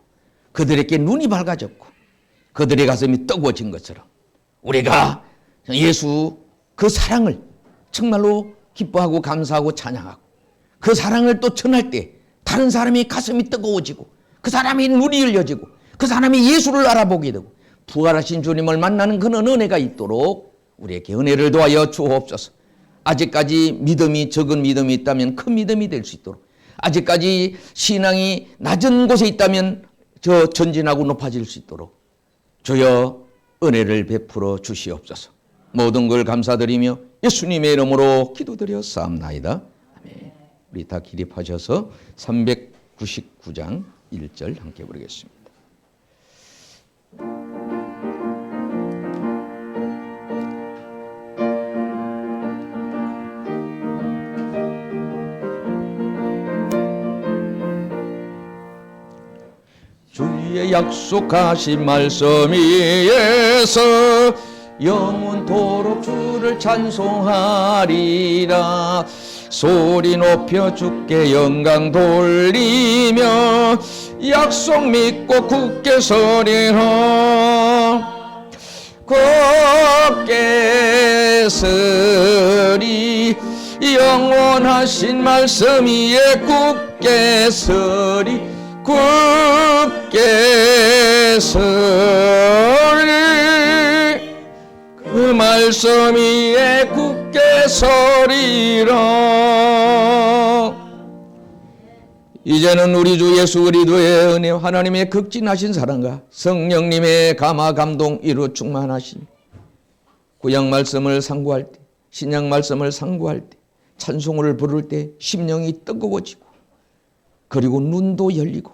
그들에게 눈이 밝아졌고 그들의 가슴이 뜨거워진 것처럼 우리가 예수 그 사랑을 정말로 기뻐하고 감사하고 찬양하고 그 사랑을 또 전할 때 다른 사람이 가슴이 뜨거워지고 그 사람이 눈이 열려지고 그 사람이 예수를 알아보게 되고 부활하신 주님을 만나는 그런 은혜가 있도록 우리에게 은혜를 도하여 주옵소서. 아직까지 믿음이 적은 믿음이 있다면 큰 믿음이 될 수 있도록 아직까지 신앙이 낮은 곳에 있다면 저 전진하고 높아질 수 있도록 주여 은혜를 베풀어 주시옵소서. 모든 걸 감사드리며 예수님의 이름으로 기도드렸사옵나이다. 아멘. 우리 다 기립하셔서 399장 1절 함께 부르겠습니다. 주의 약속하신 말씀 위에서 영원토록 주를 찬송하리라. 소리 높여 주께 영광 돌리며 약속 믿고 굳게 서리라. 굳게 서리 영원하신 말씀 위에 굳게 서리 굳게 서리 그 말씀 위에 굳게 서리라. 이제는 우리 주 예수 그리스도의 은혜 하나님의 극진하신 사랑과 성령님의 감화 감동 이루 충만하심 구약 말씀을 상고할 때 신약 말씀을 상고할 때 찬송을 부를 때 심령이 뜨거워지고 그리고 눈도 열리고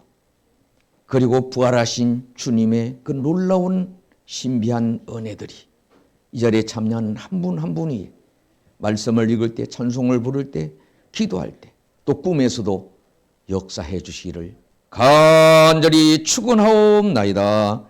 그리고 부활하신 주님의 그 놀라운 신비한 은혜들이 이 자리에 참여하는 한 분 한 분이 말씀을 읽을 때 찬송을 부를 때 기도할 때 또 꿈에서도 역사해 주시기를 간절히 축원하옵나이다.